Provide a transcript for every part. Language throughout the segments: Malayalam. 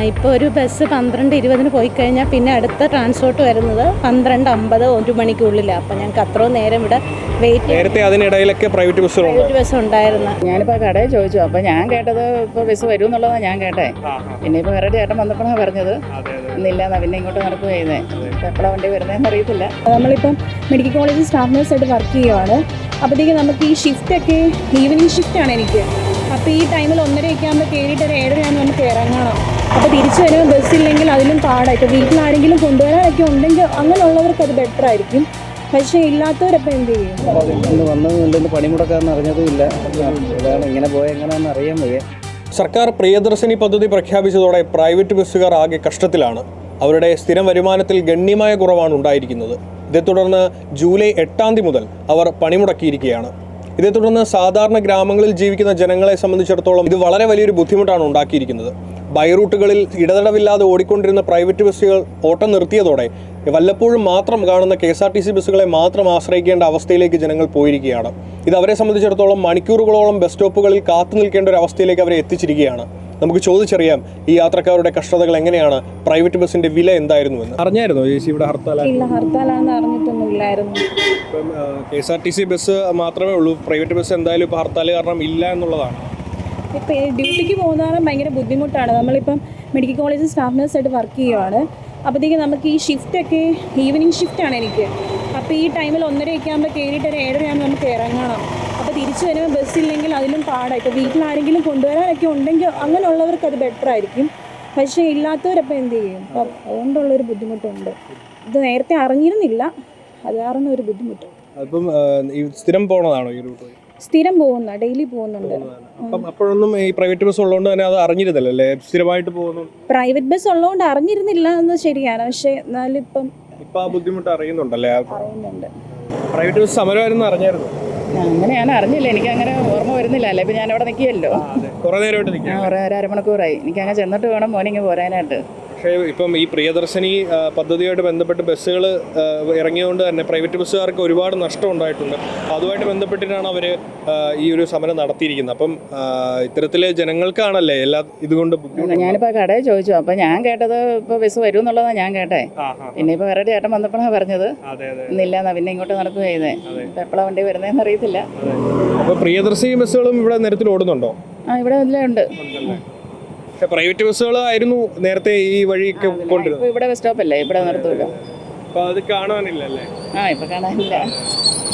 ഇപ്പോൾ ഒരു ബസ് 12:20 പോയി കഴിഞ്ഞാൽ പിന്നെ അടുത്ത ട്രാൻസ്പോർട്ട് വരുന്നത് 12:50 1 മണിക്കുള്ളിലാണ്. അപ്പോൾ ഞങ്ങൾക്ക് അത്രയും നേരം ഇവിടെ വെയിറ്റ്. നേരത്തെ അതിനിടയിലൊക്കെ പ്രൈവറ്റ് ബസ് ഉണ്ടായിരുന്നു. ഞാനിപ്പോൾ കടയിൽ ചോദിച്ചു, അപ്പോൾ ഞാൻ കേട്ടത് ഇപ്പോൾ ബസ് വരും എന്നുള്ളതാണ് ഞാൻ കേട്ടേ. പിന്നെ ഇപ്പോൾ വേറെ ചേട്ടൻ വന്നപ്പോഴാണ് പറഞ്ഞത് ഇന്നില്ല, പിന്നെ ഇങ്ങോട്ട് നടക്കുക ചെയ്യുന്നത്. ഇപ്പോൾ എപ്പോഴാണ് വണ്ടി വരുന്നതെന്ന് അറിയത്തില്ല. നമ്മളിപ്പം മെഡിക്കൽ കോളേജിൽ സ്റ്റാഫ് നഴ്സായിട്ട് വർക്ക് ചെയ്യുവാണ്. അപ്പോഴത്തേക്കും നമുക്ക് ഈ ഷിഫ്റ്റൊക്കെ ഈവനിങ് ഷിഫ്റ്റാണ് എനിക്ക്. അപ്പോൾ ഈ ടൈമിൽ 1:30 ആകുമ്പോൾ കയറിയിട്ട് ഒരു 7:30 നമുക്ക് ഇറങ്ങണം. അപ്പോൾ തിരിച്ചു വരുമ്പോൾ ബസ്സില്ലെങ്കിൽ അതിലും പാടായി. ഇപ്പോൾ വീട്ടിലാരെങ്കിലും കൊണ്ടുവരാനൊക്കെ ഉണ്ടെങ്കിൽ അങ്ങനെയുള്ളവർക്ക് അത് ബെറ്റർ ആയിരിക്കും. പക്ഷേ ഇല്ലാത്തവരപ്പോൾ എന്ത് ചെയ്യും? വന്നതും പണിമുടക്കാന്ന് അറിഞ്ഞതുമില്ല. അതാണ് ഇങ്ങനെ പോയ എങ്ങനെയാണെന്ന് അറിയാൻ വയ്യ. സർക്കാർ പ്രിയദർശിനി പദ്ധതി പ്രഖ്യാപിച്ചതോടെ പ്രൈവറ്റ് ബസ്സുകാർ ആകെ കഷ്ടത്തിലാണ്. അവരുടെ സ്ഥിരം വരുമാനത്തിൽ ഗണ്യമായ കുറവാണ് ഉണ്ടായിരിക്കുന്നത്. ഇതേ തുടർന്ന് ജൂലൈ 8 മുതൽ അവർ പണിമുടക്കിയിരിക്കുകയാണ്. ഇതേ തുടർന്ന് സാധാരണ ഗ്രാമങ്ങളിൽ ജീവിക്കുന്ന ജനങ്ങളെ സംബന്ധിച്ചിടത്തോളം ഇത് വളരെ വലിയൊരു ബുദ്ധിമുട്ടാണ് ഉണ്ടാക്കിയിരിക്കുന്നത്. ബൈ റൂട്ടുകളിൽ ഇടതടവില്ലാതെ ഓടിക്കൊണ്ടിരുന്ന പ്രൈവറ്റ് ബസ്സുകൾ ഓട്ടം നിർത്തിയതോടെ വല്ലപ്പോഴും മാത്രം കാണുന്ന KSRTC ബസ്സുകളെ മാത്രം ആശ്രയിക്കേണ്ട അവസ്ഥയിലേക്ക് ജനങ്ങൾ പോയിരിക്കുകയാണ്. ഇത് അവരെ സംബന്ധിച്ചിടത്തോളം മണിക്കൂറുകളോളം ബസ് സ്റ്റോപ്പുകളിൽ കാത്തു നിൽക്കേണ്ട ഒരു അവസ്ഥയിലേക്ക് അവരെ എത്തിച്ചിരിക്കുകയാണ്. നമുക്ക് ചോദിച്ചറിയാം ഈ യാത്രക്കാരുടെ കഷ്ടതകൾ എങ്ങനെയാണ്, പ്രൈവറ്റ് ബസ്സിന്റെ വില എന്തായിരുന്നുവെന്ന്. അറിഞ്ഞായിരുന്നോ ചേച്ചി ഇവിടെ ഇല്ല, ഹർത്താലാണെന്ന് അറിഞ്ഞിട്ടൊന്നുമില്ലായിരുന്നു. ഇപ്പം KSRTC ബസ് മാത്രമേ ഉള്ളൂ, പ്രൈവറ്റ് ബസ് എന്തായാലും ഇപ്പോൾ ഹർത്താൽ കാരണം ഇല്ല എന്നുള്ളതാണ്. ഇപ്പോൾ ഡ്യൂട്ടിക്ക് പോകുന്നതാണ് ഭയങ്കര ബുദ്ധിമുട്ടാണ്. നമ്മളിപ്പം മെഡിക്കൽ കോളേജിൽ സ്റ്റാഫ് നഴ്സായിട്ട് വർക്ക് ചെയ്യുവാണ്. അപ്പോഴത്തേക്കും നമുക്ക് ഈ ഷിഫ്റ്റൊക്കെ ഈവനിങ് ഷിഫ്റ്റാണ് എനിക്ക്. അപ്പോൾ ഈ ടൈമിൽ 1:30 ആകുമ്പോൾ കയറിയിട്ട് ഒരു 7:30 ആകുമ്പോൾ നമുക്ക് ഇറങ്ങണം. അപ്പോൾ തിരിച്ചു വരുമ്പോൾ ബസ്സില്ലെങ്കിൽ അതിലും പാടായി. ഇപ്പോൾ വീട്ടിലാരെങ്കിലും കൊണ്ടുവരാനൊക്കെ ഉണ്ടെങ്കിൽ അങ്ങനെയുള്ളവർക്ക് അത് ബെറ്റർ ആയിരിക്കും. പക്ഷേ ഇല്ലാത്തവരപ്പോൾ എന്ത് ചെയ്യും? അപ്പോൾ അതുകൊണ്ടുള്ളൊരു ബുദ്ധിമുട്ടുണ്ട്. ഇത് നേരത്തെ അറിഞ്ഞിരുന്നില്ല, അത് കാരണം ഒരു ബുദ്ധിമുട്ട്. അപ്പം സ്ഥിരം പോണതാണോ ഈ റൂട്ട്? സ്ഥിരം പോകുന്ന, ഡെയിലി പോകുന്നുണ്ട്. അപ്പം അപ്പോഴൊന്നും ഈ പ്രൈവറ്റ് ബസ് ഉള്ളതുകൊണ്ട് തന്നെ അത് അറിഞ്ഞിരുന്നില്ലല്ലേ, സ്ഥിരമായിട്ട് പോകുന്നു? പ്രൈവറ്റ് ബസ് ഉള്ളതുകൊണ്ട് അറിഞ്ഞിരുന്നില്ല എന്ന് ശരിയാണ്. പക്ഷേ എന്നാലും ഇപ്പം ആ ബുദ്ധിമുട്ട് അറിയുന്നുണ്ടല്ലേ? അറിയുന്നുണ്ട്. പ്രൈവറ്റ് ബസ് സമരമായിരുന്നു അറിഞ്ഞായിരുന്നു? അങ്ങനെ ഞാൻ അറിഞ്ഞില്ല, എനിക്ക് അങ്ങനെ ഓർമ്മ വരുന്നില്ല. അല്ലേ ഇപ്പം ഞാൻ അവിടെ നിൽക്കുകയല്ലോ, കുറേ നേരമായിട്ട് നിൽക്കാം. ഒരു അരമണിക്കൂറായി. എനിക്ക് അങ്ങനെ ചെന്നിട്ട് വേണം മോർണിംഗ് പോരാനായിട്ട്. പക്ഷേ ഇപ്പം ഈ പ്രിയദർശിനി പദ്ധതിയായിട്ട് ബന്ധപ്പെട്ട് ബസ്സുകൾ ഇറങ്ങിയതുകൊണ്ട് തന്നെ പ്രൈവറ്റ് ബസ്സുകാർക്ക് ഒരുപാട് നഷ്ടം ഉണ്ടായിട്ടുണ്ട്. അതുമായിട്ട് ബന്ധപ്പെട്ടിട്ടാണ് അവർ ഈ ഒരു സമരം നടത്തിയിരിക്കുന്നത്. അപ്പം ഇത്തരത്തിൽ ജനങ്ങൾക്കാണല്ലേ എല്ലാ ഇതുകൊണ്ട് ബുദ്ധിമുട്ട്. ഞാനിപ്പോൾ കടയിൽ ചോദിച്ചു, അപ്പോൾ ഞാൻ കേട്ടത് ഇപ്പോൾ ബസ് വരും എന്നുള്ളതാണ് ഞാൻ കേട്ടേ. പിന്നെ ഇപ്പോൾ വേറെ ചേട്ടൻ വന്നപ്പോഴാണ് പറഞ്ഞത് ഇന്നില്ല, പിന്നെ ഇങ്ങോട്ട് നടക്കുക ചെയ്യുന്നത്. ഇപ്പം എപ്പോഴാണ് വണ്ടി വരുന്നതെന്ന് അറിയത്തില്ല. അപ്പോൾ പ്രിയദർശിനി ബസ്സുകളും ഇവിടെ നിരത്തിൽ ഓടുന്നുണ്ടോ? ഇവിടെ ഉണ്ട്. പക്ഷേ പ്രൈവറ്റ് ബസ്സുകളായിരുന്നു നേരത്തെ ഈ വഴിയൊക്കെ കൊണ്ടിരുന്നത്. ഇവിടെ ബസ് സ്റ്റോപ്പല്ലേ, ഇവിടെ നിർത്തൂല്ലോ. അപ്പോൾ അത് കാണാനില്ലല്ലേ? ഇപ്പം കാണാനില്ല.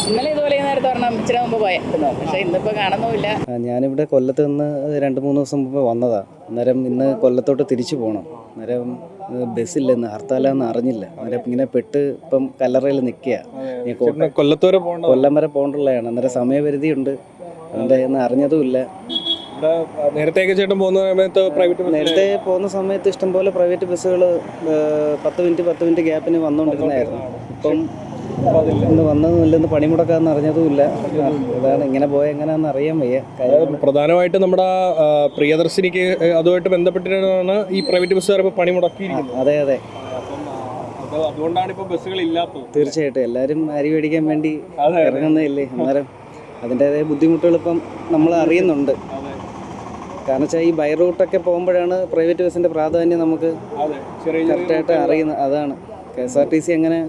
ഇന്നലെ ഇതുപോലെ നേരത്തെ പറഞ്ഞാൽ ഇച്ചിരി മുമ്പ് പോയിരുന്നു, പക്ഷേ ഇന്നിപ്പോൾ കാണുന്നുമില്ല. ഞാനിവിടെ കൊല്ലത്ത് നിന്ന് 2-3 ദിവസം മുമ്പ് വന്നതാണ്. അന്നേരം ഇന്ന് കൊല്ലത്തോട്ട് തിരിച്ചു പോകണം. അന്നേരം ബസ്സില്ല, ഇന്ന് ഹർത്താലാന്ന് അറിഞ്ഞില്ല. അന്നേരം ഇങ്ങനെ പെട്ട് ഇപ്പം കല്ലറയിൽ നിൽക്കുക. കൊല്ലം വരെ പോകേണ്ടുള്ളതാണ്. അന്നേരം സമയപരിധിയുണ്ട്, അതുകൊണ്ട് ഇന്ന് അറിഞ്ഞതുമില്ല. നേരത്തെ പോകുന്ന സമയത്ത് ഇഷ്ടംപോലെ പ്രൈവറ്റ് ബസ്സുകൾ 10 മിനിറ്റ് ഗ്യാപ്പിന് വന്നുകൊണ്ടിരുന്നതായിരുന്നു. ഇപ്പം ഇന്ന് വന്നതുമില്ലെന്ന് പണിമുടക്കാന്ന് അറിഞ്ഞതുമില്ല. അതാണ് ഇങ്ങനെ പോയ എങ്ങനെയാണെന്ന് അറിയാൻ വയ്യ. പ്രധാനമായിട്ടും നമ്മുടെ പ്രിയദർശിനിക്ക് അതുമായിട്ട് ബന്ധപ്പെട്ടിട്ടാണ് ഈ പ്രൈവറ്റ് ബസ്സുകാർ ഇപ്പോൾ പണിമുടക്കിയിരിക്കുന്നത്. അതെ, അതുകൊണ്ടാണ് ഇപ്പോൾ ബസ്സുകൾ ഇല്ലാത്തത്. തീർച്ചയായിട്ടും എല്ലാവരും അരി മേടിക്കാൻ വേണ്ടി ഇറങ്ങുന്നതല്ലേ. അന്നേരം അതിൻ്റെതായ ബുദ്ധിമുട്ടുകൾ ഇപ്പം നമ്മൾ അറിയുന്നുണ്ട്. കാരണം വെച്ചാൽ ഈ ബൈ റൂട്ടൊക്കെ പോകുമ്പോഴാണ് പ്രൈവറ്റ് ബസ്സിൻ്റെ പ്രാധാന്യം നമുക്ക് കറക്റ്റായിട്ട് അറിയുന്നത്. അതാണ് KSRTC അങ്ങനെ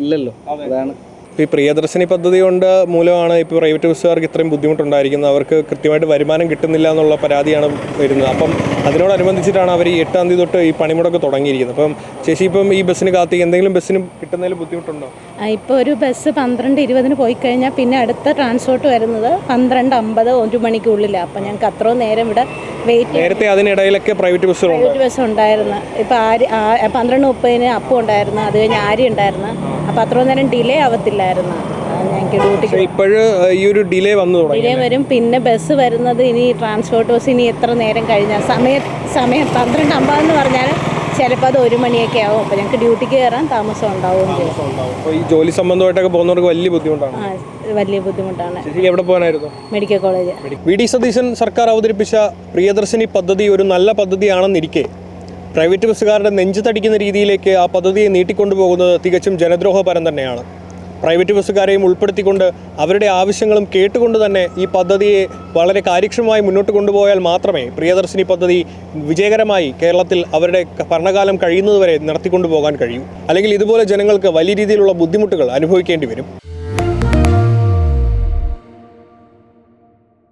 ഇല്ലല്ലോ, അതാണ്. ഈ പ്രിയദർശിനി പദ്ധതി കൊണ്ട് മൂലമാണ് ഇപ്പോൾ പ്രൈവറ്റ് ബസ്സുകാർക്ക് ഇത്രയും ബുദ്ധിമുട്ടുണ്ടായിരിക്കുന്നത്. അവർക്ക് കൃത്യമായിട്ട് വരുമാനം കിട്ടുന്നില്ല എന്നുള്ള പരാതിയാണ് വരുന്നത്. അപ്പം അതിനോടനുബന്ധിച്ചിട്ടാണ് അവർ ഈ 8 തീയതി തൊട്ട് ഈ പണിമുടക്ക് തുടങ്ങിയിരിക്കുന്നത്. അപ്പം ചേച്ചി ഇപ്പം ഈ ബസ്സിന് കാത്തി എന്തെങ്കിലും ബസ്സിന് കിട്ടുന്നതിൽ ബുദ്ധിമുട്ടുണ്ടോ? ഇപ്പോൾ ഒരു ബസ് 12:20 പോയി കഴിഞ്ഞാൽ പിന്നെ അടുത്ത ട്രാൻസ്പോർട്ട് വരുന്നത് 12:50 1 മണിക്കുള്ളിലാണ്. അപ്പോൾ ഞങ്ങൾക്ക് അത്രയും നേരം ഇവിടെ വെയിറ്റ്. നേരത്തെ അതിനിടയിലൊക്കെ പ്രൈവറ്റ് ബസ് ഉണ്ടായിരുന്നു. ഇപ്പോൾ 12:30 അപ്പം ഉണ്ടായിരുന്നു, അത് കഴിഞ്ഞ് ആര്യ ഉണ്ടായിരുന്നു. അപ്പോൾ അത്രയും നേരം ഡിലേ ആവത്തില്ലായിരുന്നു ഞങ്ങൾക്ക് ഡ്യൂട്ടിക്ക്. ഇപ്പോഴും ഈ ഒരു ഡിലേ വരും. പിന്നെ ബസ് വരുന്നത് ഇനി ട്രാൻസ്പോർട്ട് ബസ് ഇനി എത്ര നേരം കഴിഞ്ഞാൽ സമയം 12:50 എന്ന് പറഞ്ഞാൽ ചിലപ്പോൾ അത് 1 മണിയൊക്കെ ആവും. അപ്പോൾ ഞങ്ങൾക്ക് ഡ്യൂട്ടിക്ക് കയറാൻ താമസം ഉണ്ടാവും. ഈ ജോലി സംബന്ധമായിട്ടൊക്കെ പോകുന്നവർക്ക് വലിയ ബുദ്ധിമുട്ടാണ്. എവിടെ പോകാനായിരുന്നു? Medical college. V D Satheesan സർക്കാർ അവതരിപ്പിച്ച പ്രിയദർശിനി പദ്ധതി ഒരു നല്ല പദ്ധതിയാണെന്നിരിക്കെ പ്രൈവറ്റ് ബസ്സുകാരുടെ നെഞ്ചു തടിക്കുന്ന രീതിയിലേക്ക് ആ പദ്ധതിയെ നീട്ടിക്കൊണ്ടുപോകുന്നത് തികച്ചും ജനദ്രോഹപരം തന്നെയാണ്. പ്രൈവറ്റ് ബസ്സുകാരെയും ഉൾപ്പെടുത്തിക്കൊണ്ട് അവരുടെ ആവശ്യങ്ങളും കേട്ടുകൊണ്ട് തന്നെ ഈ പദ്ധതിയെ വളരെ കാര്യക്ഷമമായി മുന്നോട്ട് കൊണ്ടുപോയാൽ മാത്രമേ പ്രിയദർശിനി പദ്ധതി വിജയകരമായി കേരളത്തിൽ അവരുടെ ഭരണകാലം കഴിയുന്നതുവരെ നടത്തിക്കൊണ്ടു പോകാൻ കഴിയൂ. അല്ലെങ്കിൽ ഇതുപോലെ ജനങ്ങൾക്ക് വലിയ രീതിയിലുള്ള ബുദ്ധിമുട്ടുകൾ അനുഭവിക്കേണ്ടി വരും.